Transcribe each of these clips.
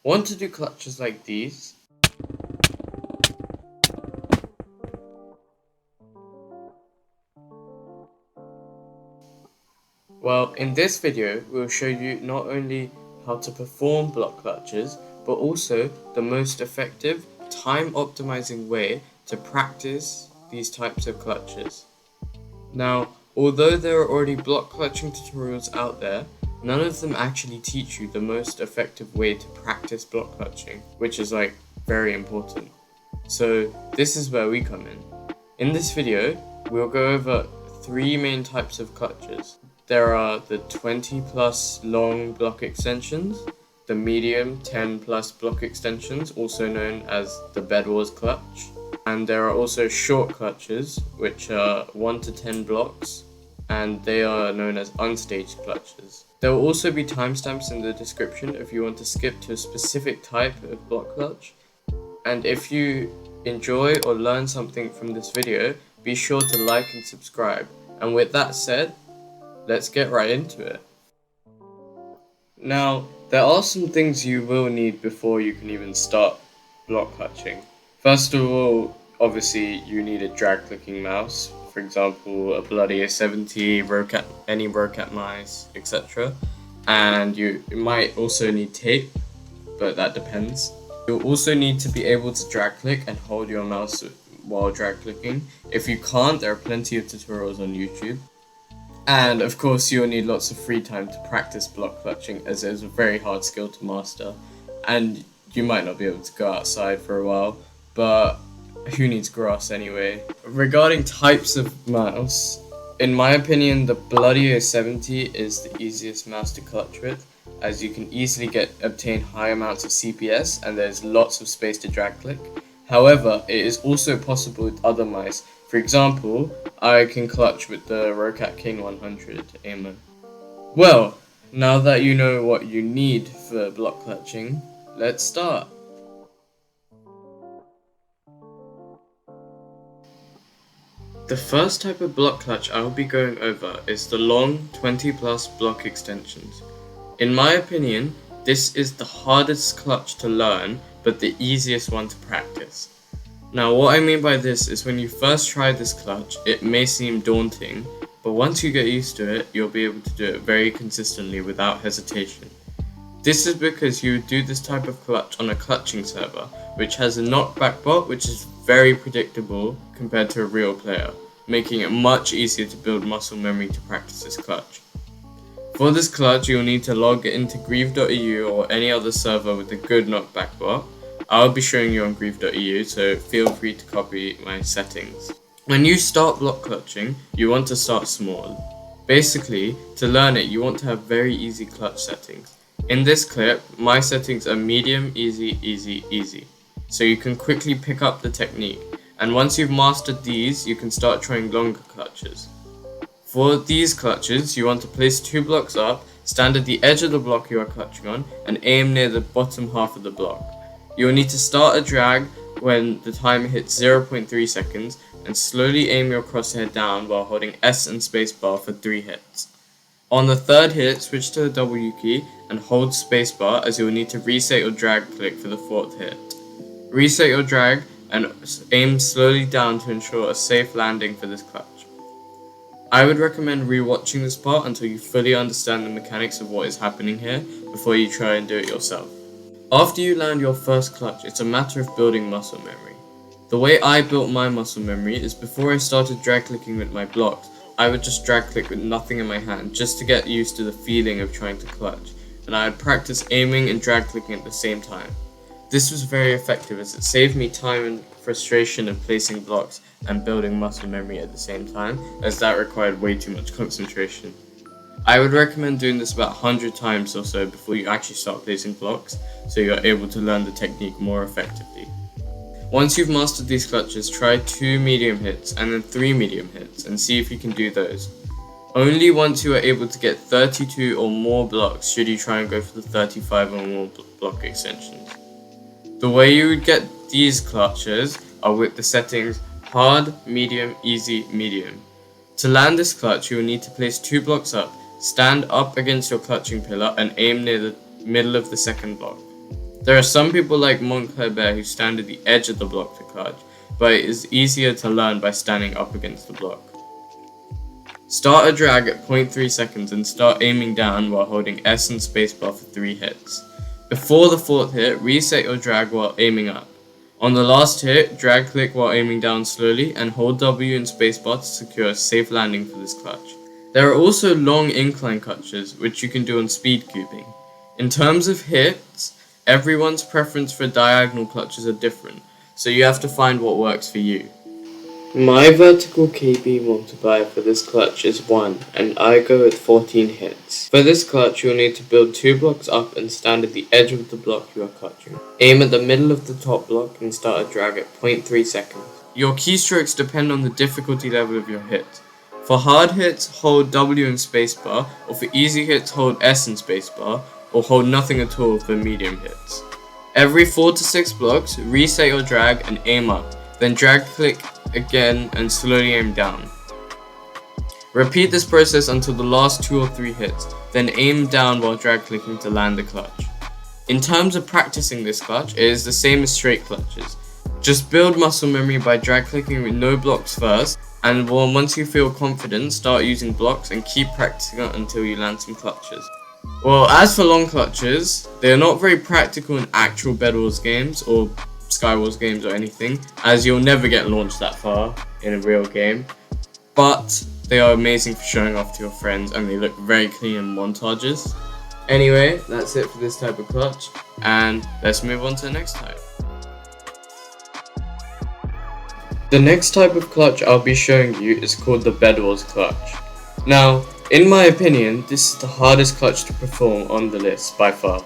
Want to do clutches like these? Well, in this video, we'll show you not only how to perform block clutches, but also the most effective, time-optimizing way to practice these types of clutches. Now, although there are already block clutching tutorials out there, none of them actually teach you the most effective way to practice block clutching, which is very important. So this is where we come in. In this video, we'll go over 3 main types of clutches. There are the 20 plus long block extensions, the medium 10 plus block extensions, also known as the Bedwars clutch, and there are also short clutches, which are 1 to 10 blocks, and they are known as unstaged clutches. There will also be timestamps in the description if you want to skip to a specific type of block clutch. And if you enjoy or learn something from this video, be sure to like and subscribe. And with that said, let's get right into it. Now, there are some things you will need before you can even start block clutching. First of all, obviously you need a drag clicking mouse, for example a bloody A70, any Rocat mice, etc. And you might also need tape, but that depends. You'll also need to be able to drag click and hold your mouse while drag clicking. If you can't, there are plenty of tutorials on YouTube. And of course you'll need lots of free time to practice block clutching, as it is a very hard skill to master, and you might not be able to go outside for a while, but who needs grass anyway? Regarding types of mouse, in my opinion the bloody A70 is the easiest mouse to clutch with, as you can easily obtain high amounts of CPS and there's lots of space to drag click. However, it is also possible with other mice. For example, I can clutch with the Rocat King 100 aimer. Well, now that you know what you need for block clutching, let's start. The first type of block clutch I will be going over is the long 20 plus block extensions. In my opinion, this is the hardest clutch to learn, but the easiest one to practice. Now what I mean by this is when you first try this clutch, it may seem daunting, but once you get used to it, you'll be able to do it very consistently without hesitation. This is because you would do this type of clutch on a clutching server, which has a knockback bot which is very predictable compared to a real player, making it much easier to build muscle memory to practice this clutch. For this clutch, you'll need to log into greev.eu or any other server with a good knockback bot. I'll be showing you on greev.eu, so feel free to copy my settings. When you start block clutching, you want to start small. Basically, to learn it, you want to have very easy clutch settings. In this clip, my settings are medium, easy, easy, easy. So you can quickly pick up the technique. And once you've mastered these, you can start trying longer clutches. For these clutches, you want to place 2 blocks up, stand at the edge of the block you are clutching on, and aim near the bottom half of the block. You will need to start a drag when the timer hits 0.3 seconds, and slowly aim your crosshair down while holding S and spacebar for 3 hits. On the 3rd hit, switch to the W key and hold spacebar, as you will need to reset your drag click for the 4th hit. Reset your drag and aim slowly down to ensure a safe landing for this clutch. I would recommend rewatching this part until you fully understand the mechanics of what is happening here before you try and do it yourself. After you land your first clutch, it's a matter of building muscle memory. The way I built my muscle memory is before I started drag clicking with my blocks, I would just drag click with nothing in my hand just to get used to the feeling of trying to clutch, and I would practice aiming and drag clicking at the same time. This was very effective as it saved me time and frustration of placing blocks and building muscle memory at the same time, as that required way too much concentration. I would recommend doing this about 100 times or so before you actually start placing blocks, so you are able to learn the technique more effectively. Once you've mastered these clutches, try 2 medium hits and then 3 medium hits and see if you can do those. Only once you are able to get 32 or more blocks should you try and go for the 35 or more block extensions. The way you would get these clutches are with the settings hard, medium, easy, medium. To land this clutch, you will need to place 2 blocks up, stand up against your clutching pillar and aim near the middle of the second block. There are some people like Montclair who stand at the edge of the block to clutch, but it is easier to learn by standing up against the block. Start a drag at 0.3 seconds and start aiming down while holding S and spacebar for 3 hits. Before the 4th hit, reset your drag while aiming up. On the last hit, drag click while aiming down slowly and hold W and spacebar to secure a safe landing for this clutch. There are also long incline clutches, which you can do on speed cubing. In terms of hits, everyone's preference for diagonal clutches are different, so you have to find what works for you. My vertical KB multiplier for this clutch is 1, and I go at 14 hits. For this clutch, you'll need to build 2 blocks up and stand at the edge of the block you are clutching. Aim at the middle of the top block and start a drag at 0.3 seconds. Your keystrokes depend on the difficulty level of your hit. For hard hits, hold W and spacebar, or for easy hits, hold S and spacebar, or hold nothing at all for medium hits. Every 4 to 6 blocks, reset your drag and aim up, then drag click again and slowly aim down. Repeat this process until the last 2 or 3 hits, then aim down while drag clicking to land the clutch. In terms of practicing this clutch, it is the same as straight clutches. Just build muscle memory by drag clicking with no blocks first, and once you feel confident, start using blocks and keep practicing it until you land some clutches. Well, as for long clutches, they are not very practical in actual Bedwars games or Skywars games or anything, as you'll never get launched that far in a real game, but they are amazing for showing off to your friends and they look very clean in montages. Anyway, that's it for this type of clutch, and let's move on to the next type. The next type of clutch I'll be showing you is called the Bedwars clutch. Now, in my opinion, this is the hardest clutch to perform on the list by far.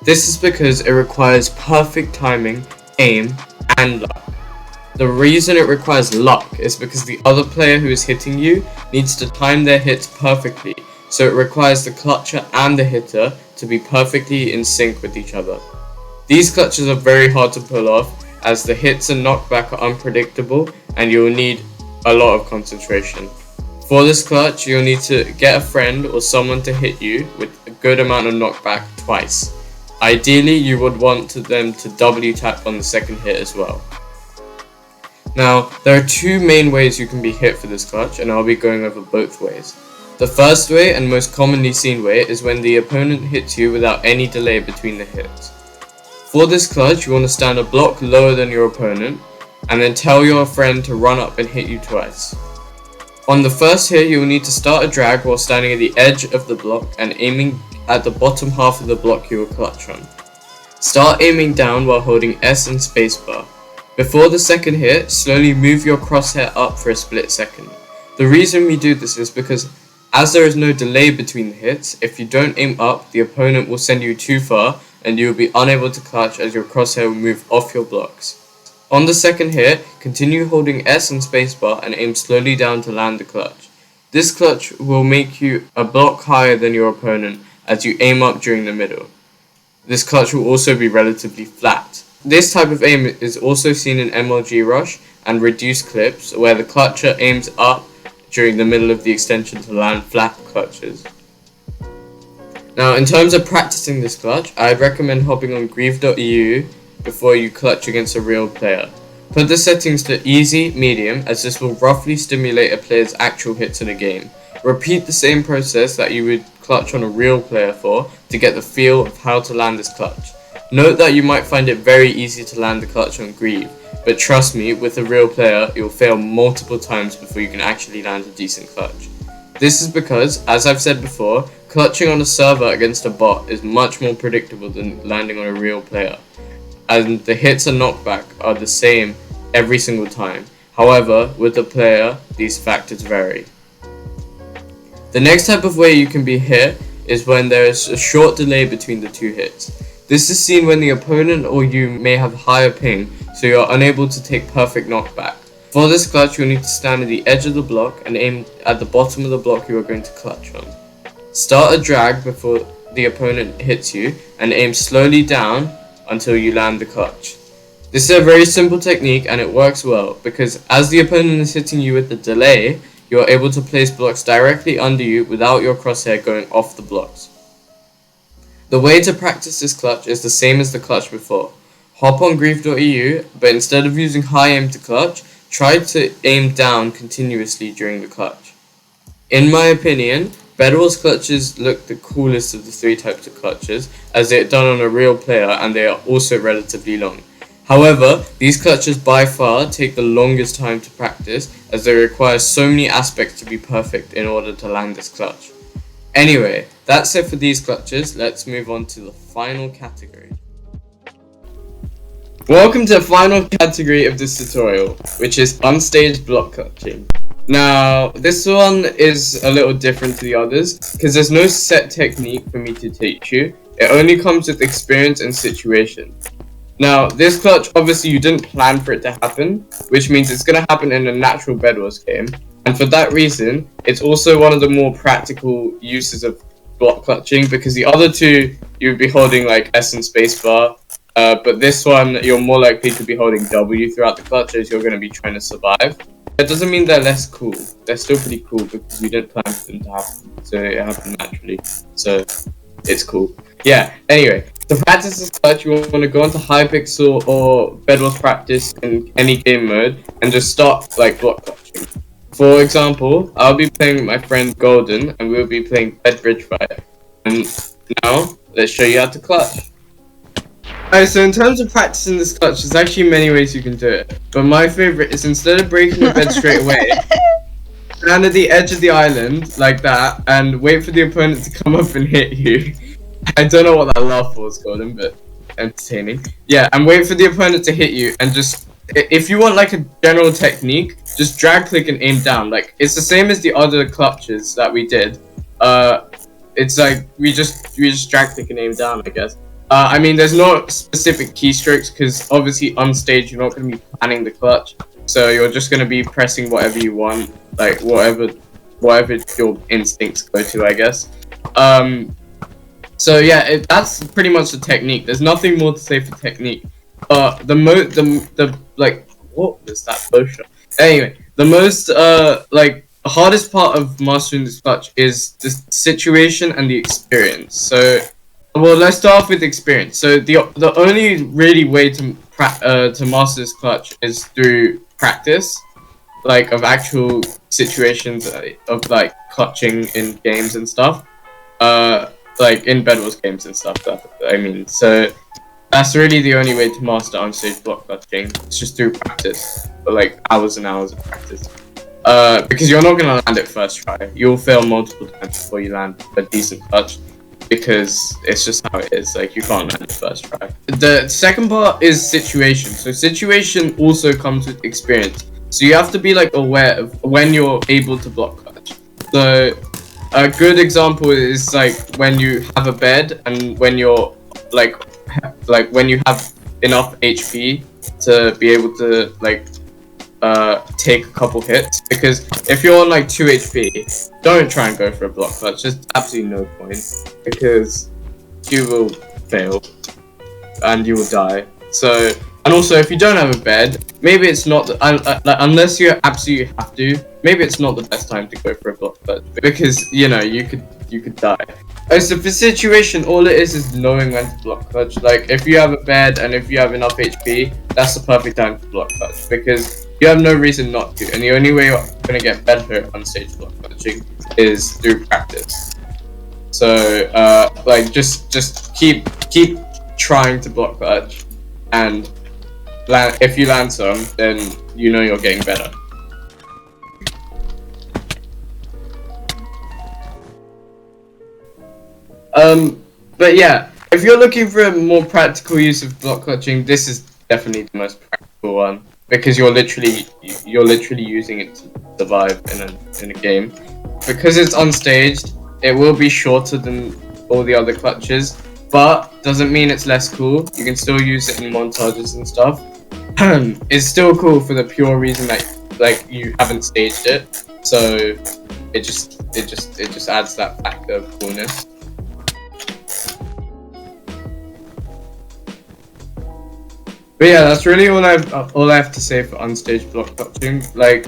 This is because it requires perfect timing, aim, and luck. The reason it requires luck is because the other player who is hitting you needs to time their hits perfectly, so it requires the clutcher and the hitter to be perfectly in sync with each other. These clutches are very hard to pull off, as the hits and knockback are unpredictable and you'll need a lot of concentration. For this clutch, you'll need to get a friend or someone to hit you with a good amount of knockback twice. Ideally, you would want them to W tap on the second hit as well. Now, there are 2 main ways you can be hit for this clutch, and I'll be going over both ways. The first way, and most commonly seen way, is when the opponent hits you without any delay between the hits. For this clutch, you want to stand a block lower than your opponent, and then tell your friend to run up and hit you twice. On the first hit, you will need to start a drag while standing at the edge of the block and aiming at the bottom half of the block you will clutch on. Start aiming down while holding S and spacebar. Before the second hit, slowly move your crosshair up for a split second. The reason we do this is because as there is no delay between the hits, if you don't aim up, the opponent will send you too far and you will be unable to clutch as your crosshair will move off your blocks. On the second hit, continue holding S and spacebar and aim slowly down to land the clutch. This clutch will make you a block higher than your opponent as you aim up during the middle. This clutch will also be relatively flat. This type of aim is also seen in MLG Rush and reduced clips, where the clutcher aims up during the middle of the extension to land flat clutches. Now, in terms of practicing this clutch, I'd recommend hopping on greev.eu before you clutch against a real player. Put the settings to easy, medium, as this will roughly stimulate a player's actual hits in a game. Repeat the same process that you would clutch on a real player for to get the feel of how to land this clutch. Note that you might find it very easy to land the clutch on greev, but trust me, with a real player, you'll fail multiple times before you can actually land a decent clutch. This is because, as I've said before, clutching on a server against a bot is much more predictable than landing on a real player, and the hits and knockback are the same every single time. However, with a player, these factors vary. The next type of way you can be hit is when there is a short delay between the 2 hits. This is seen when the opponent or you may have higher ping, so you are unable to take perfect knockback. For this clutch, you'll need to stand at the edge of the block and aim at the bottom of the block you are going to clutch on. Start a drag before the opponent hits you and aim slowly down until you land the clutch. This is a very simple technique and it works well because as the opponent is hitting you with the delay, you are able to place blocks directly under you without your crosshair going off the blocks. The way to practice this clutch is the same as the clutch before. Hop on greev.eu, but instead of using high aim to clutch, try to aim down continuously during the clutch. In my opinion, Bedwars clutches look the coolest of the three types of clutches, as they are done on a real player and they are also relatively long. However, these clutches by far take the longest time to practice, as they require so many aspects to be perfect in order to land this clutch. Anyway, that's it for these clutches. Let's move on to the final category. Welcome to the final category of this tutorial, which is unstaged block clutching. Now, this one is a little different to the others, because there's no set technique for me to teach you. It only comes with experience and situation. Now, this clutch, obviously you didn't plan for it to happen, which means it's going to happen in a natural Bedwars game. And for that reason, it's also one of the more practical uses of block clutching, because the other two, you would be holding like S and spacebar, but this one, you're more likely to be holding W throughout the clutch as you're going to be trying to survive. That doesn't mean they're less cool. They're still pretty cool because you didn't plan for them to happen, so it happened naturally. So, it's cool. Yeah, anyway, to practice this clutch, you want to go onto Hypixel or Bedwars Practice in any game mode and just start like block clutching. For example, I'll be playing with my friend Golden and we'll be playing Bedbridge fight. And now, let's show you how to clutch. Alright, so in terms of practicing this clutch, there's actually many ways you can do it. But my favourite is instead of breaking the bed straight away, stand at the edge of the island, like that, and wait for the opponent to come up and hit you. I don't know what that laugh was, Golden, but entertaining. Yeah, and wait for the opponent to hit you, and just, if you want like a general technique, just drag click and aim down. Like, it's the same as the other clutches that we did. It's like, we just drag click and aim down, I guess. I mean, there's no specific keystrokes, because obviously unstaged, you're not going to be planning the clutch. So you're just going to be pressing whatever you want, like whatever your instincts go to, I guess. So yeah, that's pretty much the technique. There's nothing more to say for technique. Like, what was that motion? Anyway, the most like hardest part of mastering this clutch is the situation and the experience. So, well, let's start off with experience. So the only really way to master this clutch is through practice, like of actual situations of like clutching in games and stuff, like in Bedwars games and stuff. I mean, so that's really the only way to master unstaged block clutching. It's just through practice, but like hours and hours of practice. Because you're not gonna land it first try. You'll fail multiple times before you land a decent clutch, because it's just how it is. Like, you can't land it first try. The second part is situation. So situation also comes with experience. So you have to be like aware of when you're able to block clutch. So a good example is like when you have a bed and when you're like when you have enough HP to be able to like take a couple hits, because if you're on like 2 HP, don't try and go for a block clutch. There's absolutely no point, because you will fail and you will die. So, and also if you don't have a bed, maybe it's not unless you absolutely have to, maybe it's not the best time to go for a block clutch, because you know you could die. So for situation, all it is knowing when to block clutch. Like, if you have a bed and if you have enough HP, that's the perfect time to block clutch, because you have no reason not to. And the only way you're gonna get better at unstaged block clutching is through practice. So like just keep trying to block clutch, and if you land some, then you know you're getting better. But yeah, if you're looking for a more practical use of block clutching, this is definitely the most practical one, because you're literally using it to survive in a game. Because it's unstaged, it will be shorter than all the other clutches, but doesn't mean it's less cool. You can still use it in montages and stuff. It's still cool for the pure reason that like you haven't staged it, so it just adds that factor of coolness. But yeah, that's really all I have to say for unstaged block clutching. Like,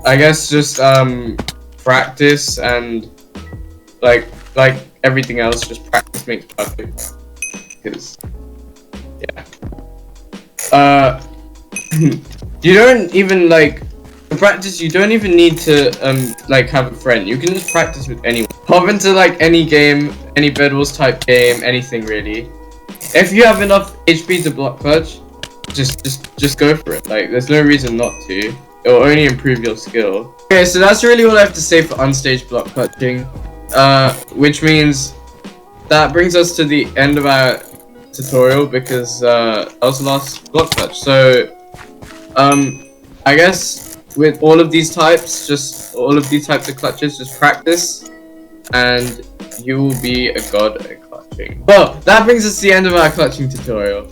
I guess just practice and like everything else, just practice makes perfect. Because, yeah. You don't even like to practice. You don't even need to like have a friend. You can just practice with anyone. Hop into like any game, any Bedwars type game, anything really. If you have enough HP to block clutch, just go for it. Like there's no reason not to. It will only improve your skill. Okay, so that's really all I have to say for unstaged block clutching. Which means that brings us to the end of our tutorial because that was the last block clutch. So I guess with all of these types, of clutches, just practice and you will be a god at clutching. Well, that brings us to the end of our clutching tutorial.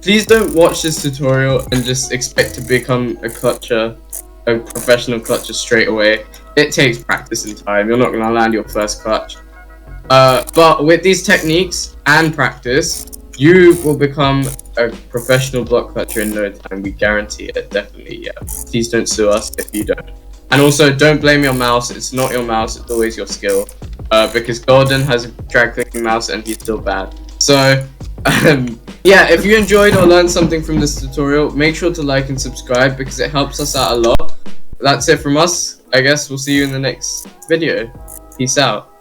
Please don't watch this tutorial and just expect to become a professional clutcher straight away. It takes practice and time. You're not gonna land your first clutch. But with these techniques and practice, you will become a professional block clutcher in no time. We guarantee it, definitely, yeah. Please don't sue us if you don't. And also, don't blame your mouse. It's not your mouse, it's always your skill. Because Golden has a drag clicking mouse and he's still bad. So, yeah, if you enjoyed or learned something from this tutorial, make sure to like and subscribe because it helps us out a lot. That's it from us. I guess we'll see you in the next video. Peace out.